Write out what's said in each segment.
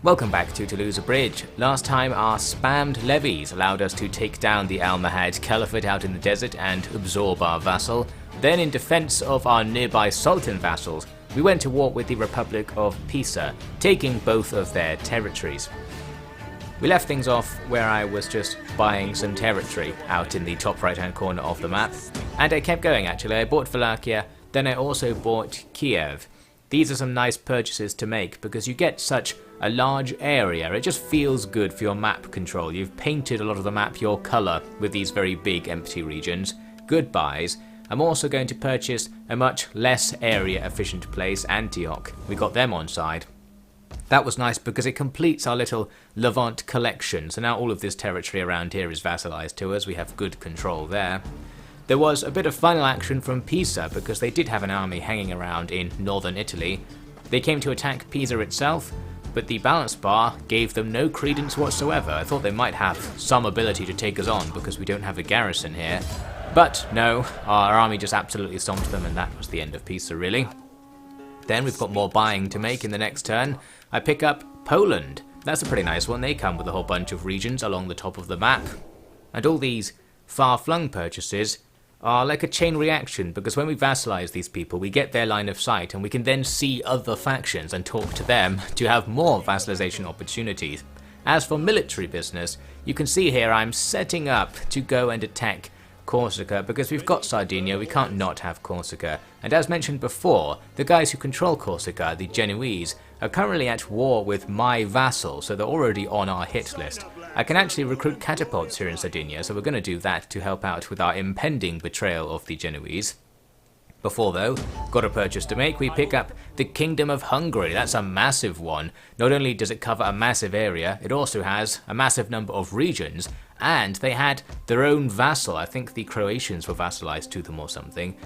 Welcome back to Toulouse Abridged. Last time our spammed levies allowed us to take down the Almohad Caliphate out in the desert and absorb our vassal. Then in defense of our nearby Sultan vassals, we went to war with the Republic of Pisa, taking both of their territories. We left things off where I was just buying some territory out in the top right hand corner of the map, and I kept going actually. I bought Wallachia, then I also bought Kiev. These are some nice purchases to make because you get such a large area. It just feels good for your map control. You've painted a lot of the map your colour with these very big empty regions. Good buys. I'm also going to purchase a much less area efficient place, Antioch. We got them on side. That was nice because it completes our little Levant collection. So now all of this territory around here is vassalized to us. We have good control there. There was a bit of final action from Pisa because they did have an army hanging around in northern Italy. They came to attack Pisa itself, but the balance bar gave them no credence whatsoever. I thought they might have some ability to take us on because we don't have a garrison here. But no, our army just absolutely stomped them, and that was the end of Pisa really. Then we've got more buying to make in the next turn. I pick up Poland. That's a pretty nice one. They come with a whole bunch of regions along the top of the map. And all these far-flung purchases are like a chain reaction, because when we vassalize these people, we get their line of sight and we can then see other factions and talk to them to have more vassalization opportunities. As for military business, you can see here I'm setting up to go and attack Corsica because we've got Sardinia, we can't not have Corsica. And as mentioned before, the guys who control Corsica, the Genoese, are currently at war with my vassal, so they're already on our hit list. I can actually recruit catapults here in Sardinia, so we're going to do that to help out with our impending betrayal of the Genoese. Before though, got a purchase to make. We pick up the Kingdom of Hungary. That's a massive one. Not only does it cover a massive area, it also has a massive number of regions, and they had their own vassal. I think the Croatians were vassalized to them or something.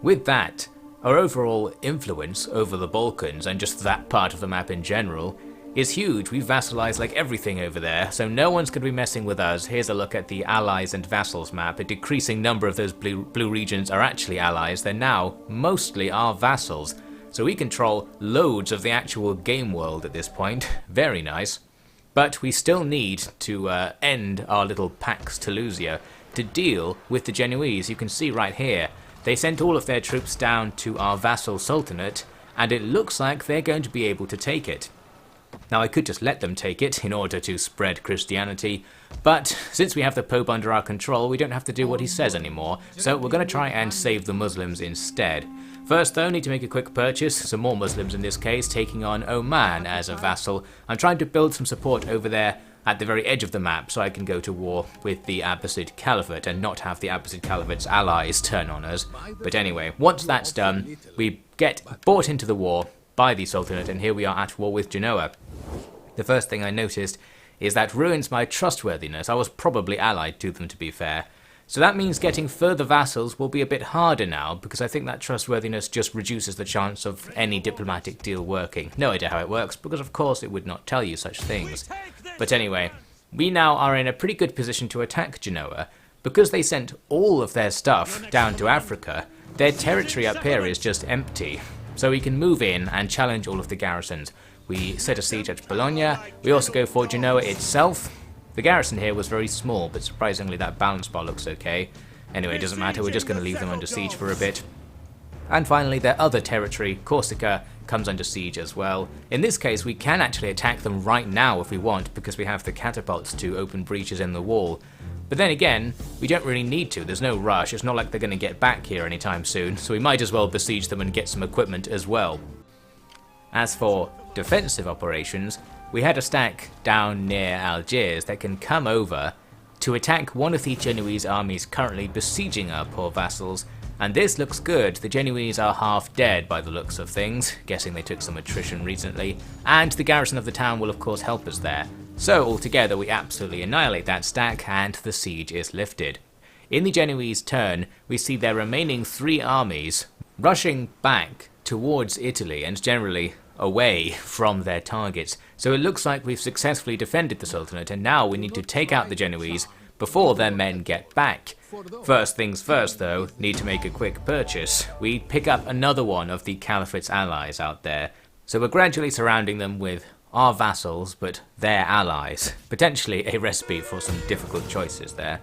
With that, our overall influence over the Balkans and just that part of the map in general is huge. We've vassalized like everything over there, so no one's going to be messing with us. Here's a look at the allies and vassals map. A decreasing number of those blue regions are actually allies. They're now mostly our vassals. So we control loads of the actual game world at this point. Very nice. But we still need to end our little Pax Toulousia to deal with the Genoese. You can see right here, they sent all of their troops down to our vassal sultanate, and it looks like they're going to be able to take it. Now I could just let them take it in order to spread Christianity, but since we have the Pope under our control, we don't have to do what he says anymore, so we're going to try and save the Muslims instead. First though, need to make a quick purchase, some more Muslims in this case, taking on Oman as a vassal. I'm trying to build some support over there at the very edge of the map so I can go to war with the Abbasid Caliphate and not have the Abbasid Caliphate's allies turn on us. But anyway, once that's done, we get brought into the war by the Sultanate, and here we are at war with Genoa. The first thing I noticed is that ruins my trustworthiness. I was probably allied to them, to be fair. So that means getting further vassals will be a bit harder now, because I think that trustworthiness just reduces the chance of any diplomatic deal working. No idea how it works, because of course it would not tell you such things. But anyway, we now are in a pretty good position to attack Genoa. Because they sent all of their stuff down to Africa, their territory up here is just empty. So we can move in and challenge all of the garrisons. We set a siege at Bologna. We also go for Genoa itself. The garrison here was very small, but surprisingly that balance bar looks okay. Anyway, it doesn't matter, we're just going to leave them under siege for a bit. And finally, their other territory, Corsica, comes under siege as well. In this case, we can actually attack them right now if we want, because we have the catapults to open breaches in the wall. But then again, we don't really need to. There's no rush. It's not like they're going to get back here anytime soon, so we might as well besiege them and get some equipment as well. As for defensive operations, we had a stack down near Algiers that can come over to attack one of the Genoese armies currently besieging our poor vassals, and this looks good. The Genoese are half dead by the looks of things, guessing they took some attrition recently, and the garrison of the town will of course help us there. So altogether we absolutely annihilate that stack and the siege is lifted. In the Genoese turn, we see their remaining 3 armies rushing back towards Italy and generally away from their targets. So it looks like we've successfully defended the Sultanate, and now we need to take out the Genoese before their men get back. First things first though, need to make a quick purchase. We pick up another one of the Caliphate's allies out there. So we're gradually surrounding them with our vassals, but their allies. Potentially a recipe for some difficult choices there.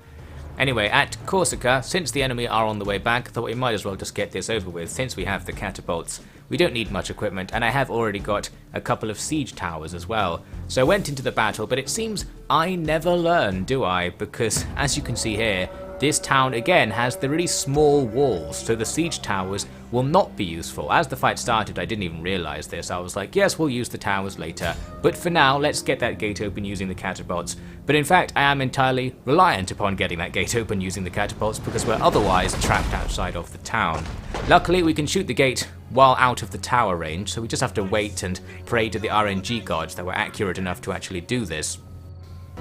Anyway, at Corsica, since the enemy are on the way back, I thought we might as well just get this over with since we have the catapults. We don't need much equipment, and I have already got a couple of siege towers as well. So I went into the battle, but it seems I never learn, do I? Because, as you can see here, this town again has the really small walls, so the siege towers will not be useful. As the fight started, I didn't even realize this. I was like, yes, we'll use the towers later, but for now, let's get that gate open using the catapults. But in fact, I am entirely reliant upon getting that gate open using the catapults because we're otherwise trapped outside of the town. Luckily, we can shoot the gate while out of the tower range, so we just have to wait and pray to the RNG gods that we're accurate enough to actually do this.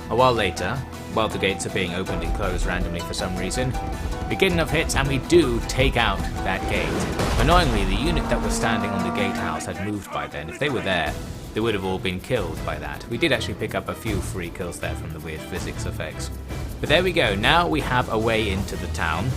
A while later, while the gates are being opened and closed randomly for some reason, we get enough hits and we do take out that gate. Annoyingly, the unit that was standing on the gatehouse had moved by then. If they were there, they would have all been killed by that. We did actually pick up a few free kills there from the weird physics effects. But there we go, now we have a way into the town.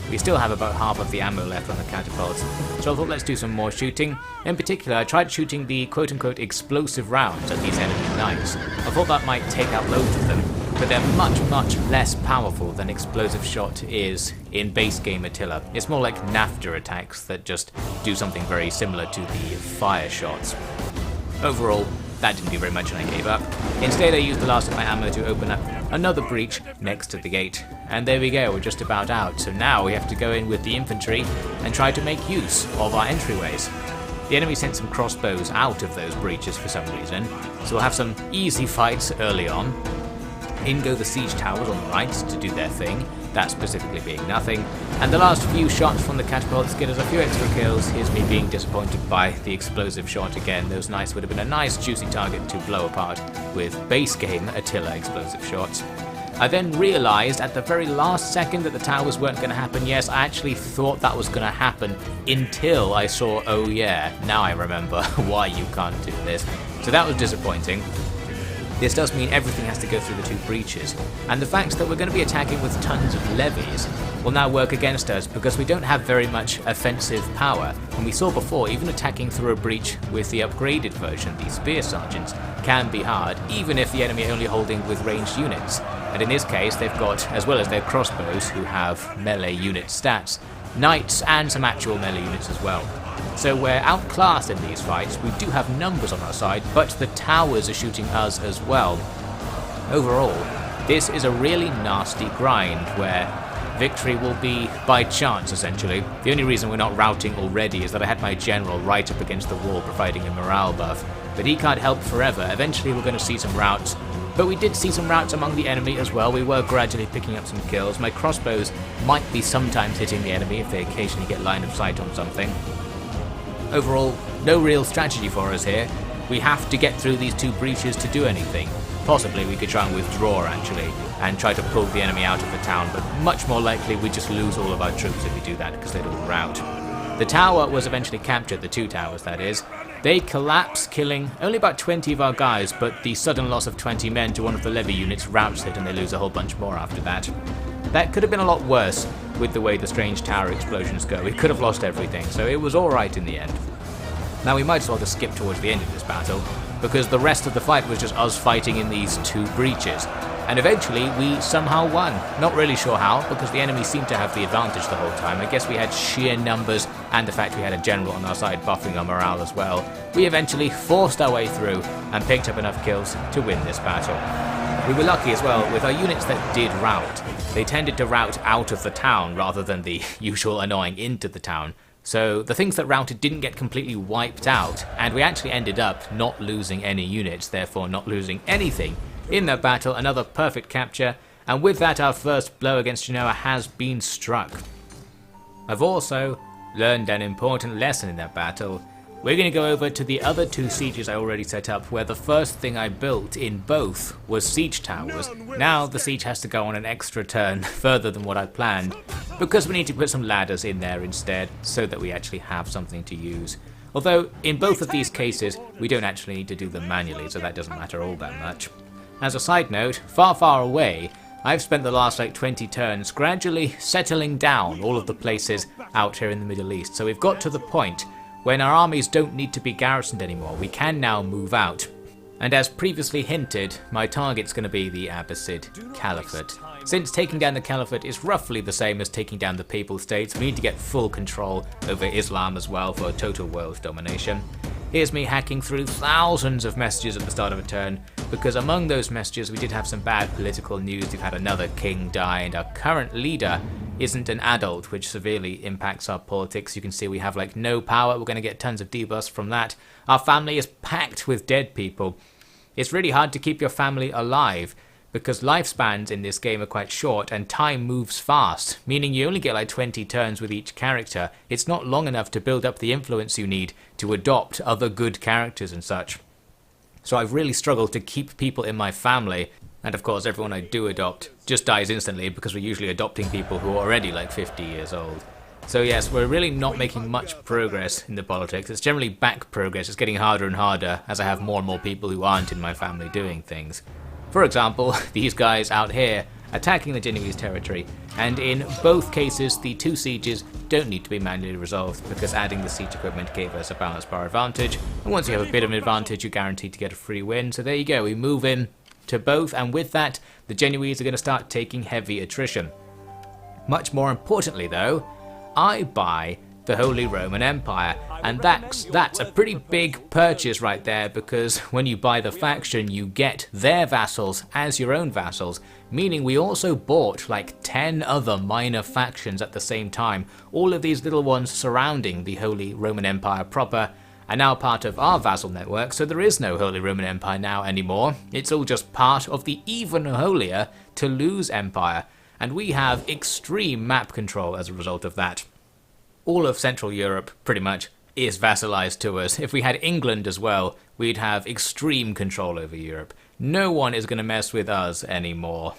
We still have about half of the ammo left on the catapults, so I thought let's do some more shooting. In particular, I tried shooting the quote-unquote explosive rounds at these enemy knights. I thought that might take out loads of them, but they're much, much less powerful than explosive shot is in base game Attila. It's more like NAFTA attacks that just do something very similar to the fire shots. Overall, that didn't do very much and I gave up. Instead, I used the last of my ammo to open up another breach next to the gate. And there we go, we're just about out. So now we have to go in with the infantry and try to make use of our entryways. The enemy sent some crossbows out of those breaches for some reason, so we'll have some easy fights early on. In go the siege towers on the right to do their thing, that specifically being nothing, and the last few shots from the catapults get us a few extra kills. Here's me being disappointed by the explosive shot again. Those knights would have been a nice juicy target to blow apart with base game Attila explosive shots. I then realised at the very last second that the towers weren't going to happen. Yes, I actually thought that was going to happen until I saw, oh yeah, now I remember why you can't do this. So that was disappointing. This does mean everything has to go through the two breaches, and the fact that we're going to be attacking with tons of levies will now work against us because we don't have very much offensive power. And we saw before, even attacking through a breach with the upgraded version, the spear sergeants, can be hard, even if the enemy are only holding with ranged units. And in this case, they've got, as well as their crossbows, who have melee unit stats, knights and some actual melee units as well. So we're outclassed in these fights. We do have numbers on our side, but the towers are shooting us as well. Overall, this is a really nasty grind where victory will be by chance, essentially. The only reason we're not routing already is that I had my general right up against the wall providing a morale buff, but he can't help forever. Eventually we're going to see some routes, but we did see some routes among the enemy as well. We were gradually picking up some kills. My crossbows might be sometimes hitting the enemy if they occasionally get line of sight on something. Overall, no real strategy for us here. We have to get through these two breaches to do anything. Possibly we could try and withdraw actually, and try to pull the enemy out of the town, but much more likely we just lose all of our troops if we do that because they'd all rout. The tower was eventually captured, the two towers that is. They collapse, killing only about 20 of our guys, but the sudden loss of 20 men to one of the levy units routs it and they lose a whole bunch more after that. That could have been a lot worse with the way the strange tower explosions go. We could have lost everything, so it was alright in the end. Now we might as well just skip towards the end of this battle, because the rest of the fight was just us fighting in these two breaches. And eventually we somehow won. Not really sure how, because the enemy seemed to have the advantage the whole time. I guess we had sheer numbers and the fact we had a general on our side buffing our morale as well. We eventually forced our way through and picked up enough kills to win this battle. We were lucky as well with our units that did rout. They tended to rout out of the town rather than the usual annoying into the town. So the things that routed didn't get completely wiped out, and we actually ended up not losing any units, therefore not losing anything in that battle. Another perfect capture, and with that our first blow against Genoa has been struck. I've also learned an important lesson in that battle. We're going to go over to the other two sieges I already set up, where the first thing I built in both was siege towers. Now the siege has to go on an extra turn further than what I planned, because we need to put some ladders in there instead, so that we actually have something to use. Although, in both of these cases, we don't actually need to do them manually, so that doesn't matter all that much. As a side note, far, far away, I've spent the last 20 turns gradually settling down all of the places out here in the Middle East, so we've got to the point when our armies don't need to be garrisoned anymore. We can now move out. And as previously hinted, my target's going to be the Abbasid Caliphate. Since taking down the Caliphate is roughly the same as taking down the Papal States, we need to get full control over Islam as well for total world domination. Here's me hacking through thousands of messages at the start of a turn, because among those messages we did have some bad political news. We've had another king die, and our current leader isn't an adult, which severely impacts our politics. You can see we have like no power. We're going to get tons of debuffs from that. Our family is packed with dead people. It's really hard to keep your family alive, because lifespans in this game are quite short and time moves fast, meaning you only get like 20 turns with each character. It's not long enough to build up the influence you need to adopt other good characters and such. So I've really struggled to keep people in my family, and of course everyone I do adopt just dies instantly because we're usually adopting people who are already like 50 years old. So yes, we're really not making much progress in the politics. It's generally back progress. It's getting harder and harder as I have more and more people who aren't in my family doing things. For example, these guys out here attacking the Genoese territory, and in both cases the two sieges don't need to be manually resolved because adding the siege equipment gave us a balanced power advantage, and once you have a bit of an advantage you're guaranteed to get a free win. So there you go, we move in to both, and with that the Genoese are going to start taking heavy attrition. Much more importantly though, I buy the Holy Roman Empire, and that's a pretty big purchase right there, because when you buy the faction you get their vassals as your own vassals, meaning we also bought like 10 other minor factions at the same time. All of these little ones surrounding the Holy Roman Empire proper are now part of our vassal network, so there is no Holy Roman Empire now anymore. It's all just part of the even holier Toulouse Empire, and we have extreme map control as a result of that. All of Central Europe, pretty much, is vassalized to us. If we had England as well, we'd have extreme control over Europe. No one is going to mess with us anymore.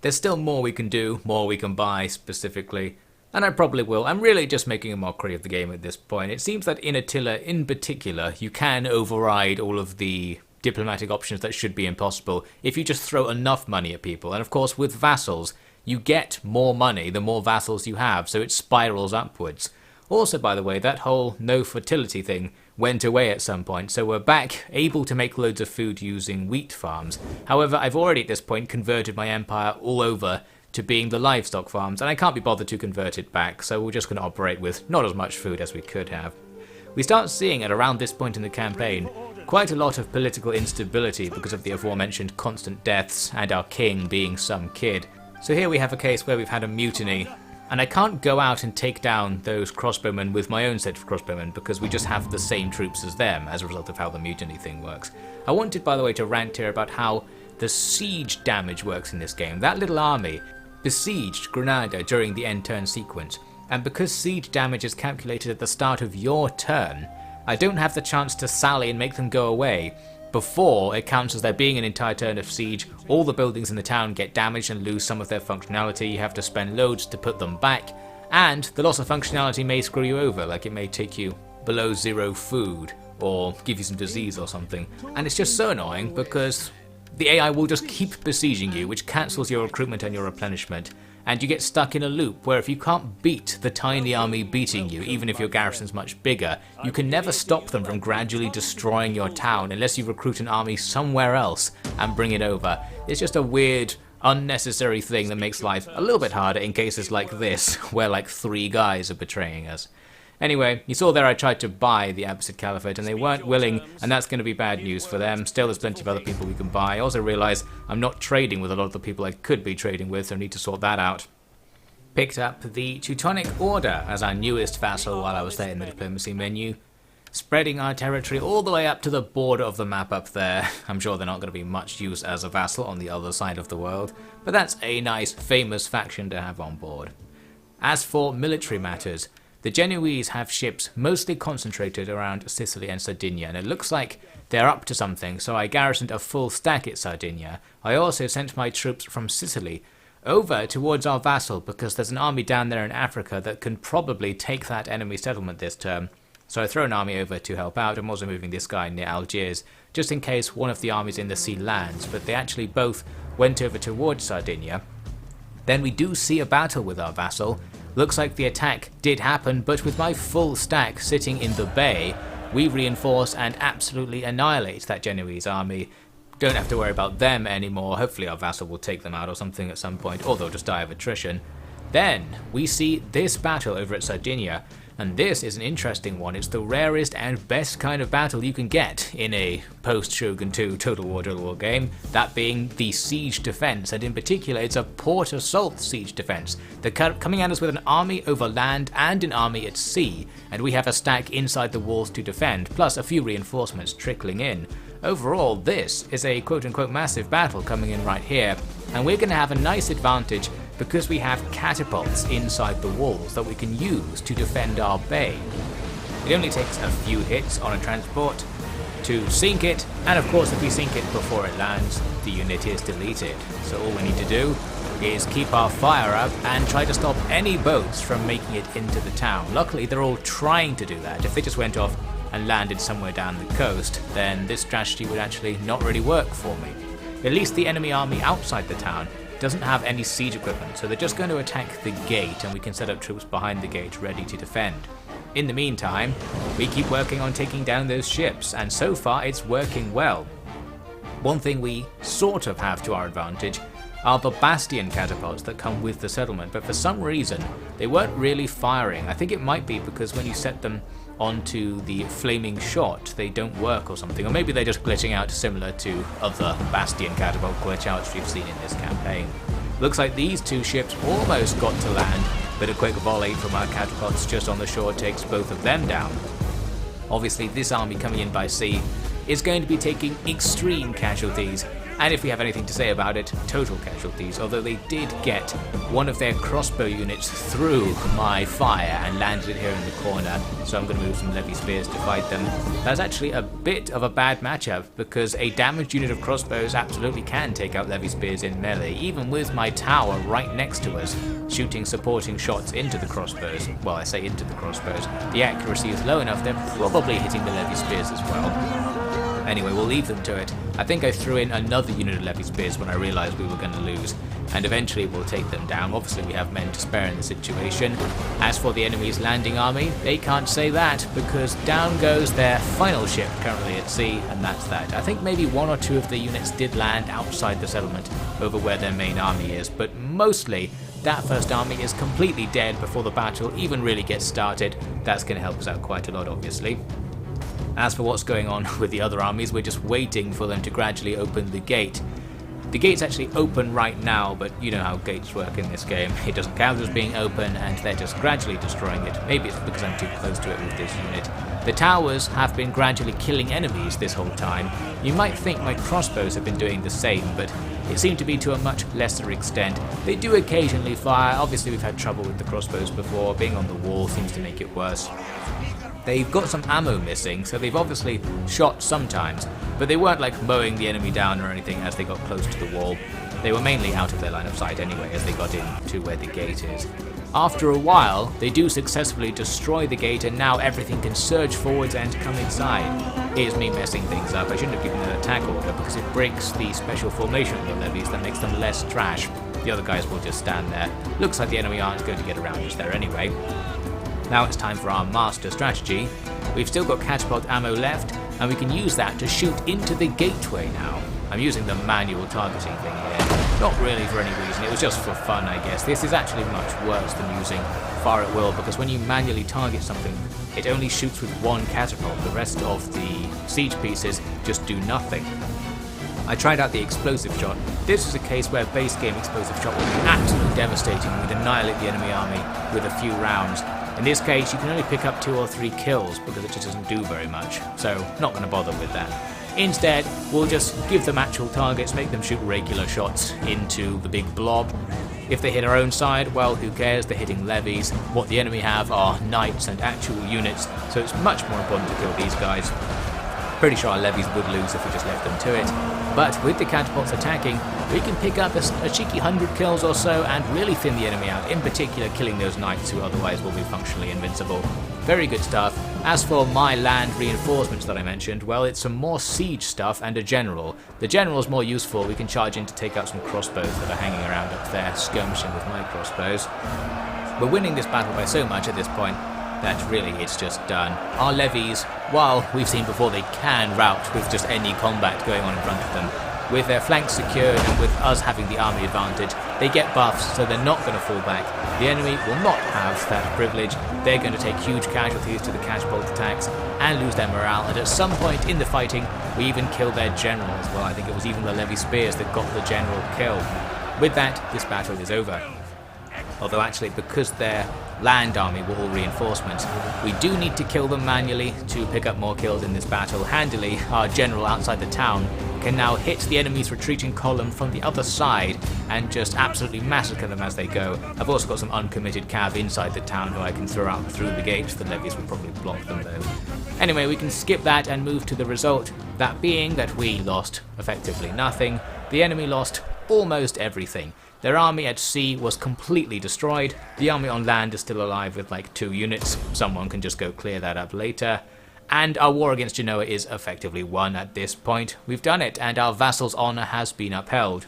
There's still more we can do, more we can buy specifically, and I probably will. I'm really just making a mockery of the game at this point. It seems that in Attila in particular, you can override all of the diplomatic options that should be impossible if you just throw enough money at people. And of course with vassals, you get more money the more vassals you have, so it spirals upwards. Also, by the way, that whole no fertility thing went away at some point, so we're back able to make loads of food using wheat farms. However, I've already at this point converted my empire all over to being the livestock farms, and I can't be bothered to convert it back, so we're just going to operate with not as much food as we could have. We start seeing at around this point in the campaign quite a lot of political instability because of the aforementioned constant deaths and our king being some kid. So here we have a case where we've had a mutiny, and I can't go out and take down those crossbowmen with my own set of crossbowmen because we just have the same troops as them as a result of how the mutiny thing works. I wanted, by the way, to rant here about how the siege damage works in this game. That little army besieged Granada during the end turn sequence, and because siege damage is calculated at the start of your turn, I don't have the chance to sally and make them go away before it counts as there being an entire turn of siege. All the buildings in the town get damaged and lose some of their functionality. You have to spend loads to put them back, and the loss of functionality may screw you over, like it may take you below 0 food or give you some disease or something. And it's just so annoying because the AI will just keep besieging you, which cancels your recruitment and your replenishment, and you get stuck in a loop where if you can't beat the tiny army beating you, even if your garrison's much bigger, you can never stop them from gradually destroying your town unless you recruit an army somewhere else and bring it over. It's just a weird, unnecessary thing that makes life a little bit harder in cases like this, where like 3 guys are betraying us. Anyway, you saw there I tried to buy the Abbasid Caliphate and they weren't willing, and that's going to be bad news for them. Still, there's plenty of other people we can buy. I also realise I'm not trading with a lot of the people I could be trading with, so I need to sort that out. Picked up the Teutonic Order as our newest vassal while I was there in the diplomacy menu. Spreading our territory all the way up to the border of the map up there. I'm sure they're not going to be much use as a vassal on the other side of the world, but that's a nice, famous faction to have on board. As for military matters, the Genoese have ships mostly concentrated around Sicily and Sardinia, and it looks like they're up to something, so I garrisoned a full stack at Sardinia. I also sent my troops from Sicily over towards our vassal because there's an army down there in Africa that can probably take that enemy settlement this term. So I throw an army over to help out. I'm also moving this guy near Algiers, just in case one of the armies in the sea lands, but they actually both went over towards Sardinia. Then we do see a battle with our vassal. Looks like the attack did happen, but with my full stack sitting in the bay, we reinforce and absolutely annihilate that Genoese army. Don't have to worry about them anymore. Hopefully our vassal will take them out or something at some point, or they'll just die of attrition. Then we see this battle over at Sardinia, and this is an interesting one. It's the rarest and best kind of battle you can get in a post-Shogun 2 Total War game, that being the siege defense, and in particular it's a port assault siege defense. They're coming at us with an army over land and an army at sea, and we have a stack inside the walls to defend, plus a few reinforcements trickling in. Overall, this is a quote-unquote massive battle coming in right here, and we're going to have a nice advantage because we have catapults inside the walls that we can use to defend our bay. It only takes a few hits on a transport to sink it, and of course if we sink it before it lands, the unit is deleted. So all we need to do is keep our fire up and try to stop any boats from making it into the town. Luckily they're all trying to do that. If they just went off and landed somewhere down the coast, then this strategy would actually not really work for me. At least the enemy army outside the town doesn't have any siege equipment, so they're just going to attack the gate, and we can set up troops behind the gate ready to defend. In the meantime, we keep working on taking down those ships, and so far it's working well. One thing we sort of have to our advantage are the bastion catapults that come with the settlement, but for some reason they weren't really firing. I think it might be because when you set them onto the flaming shot they don't work or something, or maybe they're just glitching out similar to other bastion catapult glitchouts we've seen in this campaign. Looks like these two ships almost got to land, but a quick volley from our catapults just on the shore takes both of them down. Obviously this army coming in by sea is going to be taking extreme casualties, and if we have anything to say about it, total casualties, although they did get one of their crossbow units through my fire and landed it here in the corner, so I'm going to move some levy spears to fight them. That's actually a bit of a bad matchup, because a damaged unit of crossbows absolutely can take out levy spears in melee, even with my tower right next to us, shooting supporting shots into the crossbows. Well, I say into the crossbows. The accuracy is low enough, they're probably hitting the levy spears as well. Anyway, we'll leave them to it. I think I threw in another unit of levy spears when I realised we were going to lose, and eventually we'll take them down. Obviously we have men to spare in the situation. As for the enemy's landing army, they can't say that, because down goes their final ship currently at sea, and that's that. I think maybe one or two of the units did land outside the settlement over where their main army is, but mostly that first army is completely dead before the battle even really gets started. That's going to help us out quite a lot, obviously. As for what's going on with the other armies, we're just waiting for them to gradually open the gate. The gate's actually open right now, but you know how gates work in this game. It doesn't count as being open, and they're just gradually destroying it. Maybe it's because I'm too close to it with this unit. The towers have been gradually killing enemies this whole time. You might think my crossbows have been doing the same, but it seemed to be to a much lesser extent. They do occasionally fire. Obviously we've had trouble with the crossbows before. Being on the wall seems to make it worse. They've got some ammo missing, so they've obviously shot sometimes, but they weren't like mowing the enemy down or anything as they got close to the wall. They were mainly out of their line of sight anyway as they got into where the gate is. After a while, they do successfully destroy the gate, and now everything can surge forwards and come inside. Here's me messing things up. I shouldn't have given an attack order because it breaks the special formation of the levies that makes them less trash. The other guys will just stand there. Looks like the enemy aren't going to get around us there anyway. Now it's time for our master strategy. We've still got catapult ammo left, and we can use that to shoot into the gateway now. I'm using the manual targeting thing here. Not really for any reason, it was just for fun I guess. This is actually much worse than using fire at will, because when you manually target something, it only shoots with one catapult. The rest of the siege pieces just do nothing. I tried out the explosive shot. This is a case where base game explosive shot would be absolutely devastating. We'd annihilate the enemy army with a few rounds. In this case, you can only pick up 2 or 3 kills because it just doesn't do very much, so not going to bother with that. Instead, we'll just give them actual targets, make them shoot regular shots into the big blob. If they hit our own side, well, who cares, they're hitting levies. What the enemy have are knights and actual units, so it's much more important to kill these guys. Pretty sure our levies would lose if we just left them to it, but with the catapults attacking, we can pick up a cheeky 100 kills or so and really thin the enemy out, in particular killing those knights who otherwise will be functionally invincible. Very good stuff. As for my land reinforcements that I mentioned, well, it's some more siege stuff and a general. The general's more useful. We can charge in to take out some crossbows that are hanging around up there, skirmishing with my crossbows. We're winning this battle by so much at this point. that really it's just done. Our levies, while we've seen before they can rout with just any combat going on in front of them, with their flanks secured and with us having the army advantage, they get buffs, so they're not going to fall back. The enemy will not have that privilege. They're going to take huge casualties to the catapult attacks and lose their morale, and at some point in the fighting, we even kill their general as well. I think it was even the levy spears that got the general killed. With that, this battle is over. Although actually, because their land army were all reinforcements, we do need to kill them manually to pick up more kills in this battle. Handily, our general outside the town can now hit the enemy's retreating column from the other side and just absolutely massacre them as they go. I've also got some uncommitted cav inside the town who I can throw out through the gates. The levies will probably block them though. Anyway, we can skip that and move to the result, that being that we lost effectively nothing. The enemy lost almost everything. Their army at sea was completely destroyed. The army on land is still alive with like 2 units. Someone can just go clear that up later. And our war against Genoa is effectively won at this point. We've done it, and our vassal's honour has been upheld.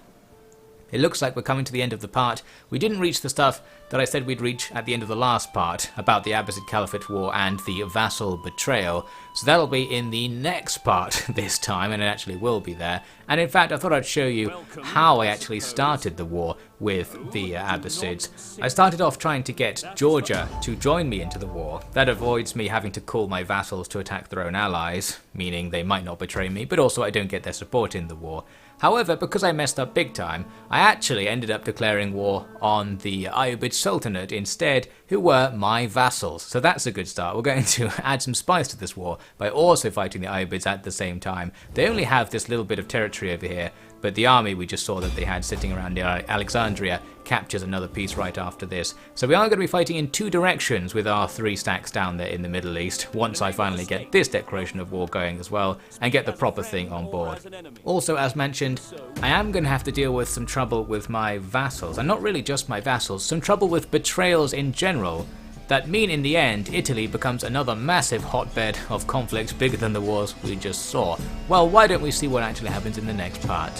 It looks like we're coming to the end of the part. We didn't reach the stuff that I said we'd reach at the end of the last part, about the Abbasid Caliphate War and the vassal betrayal, so that'll be in the next part this time, and it actually will be there. And in fact, I thought I'd show you how I actually started the war with the Abbasids. I started off trying to get Georgia to join me into the war. That avoids me having to call my vassals to attack their own allies, meaning they might not betray me, but also I don't get their support in the war. However, because I messed up big time, I actually ended up declaring war on the Ayyubid Sultanate instead, who were my vassals. So that's a good start. We're going to add some spice to this war by also fighting the Ayyubids at the same time. They only have this little bit of territory over here, but the army we just saw that they had sitting around near Alexandria captures another piece right after this. So we are going to be fighting in 2 directions with our 3 stacks down there in the Middle East, once I finally get this declaration of war going as well, and get the proper thing on board. Also, as mentioned, I am going to have to deal with some trouble with my vassals, and not really just my vassals, some trouble with betrayals in general, that mean in the end Italy becomes another massive hotbed of conflict bigger than the wars we just saw. Well, why don't we see what actually happens in the next part?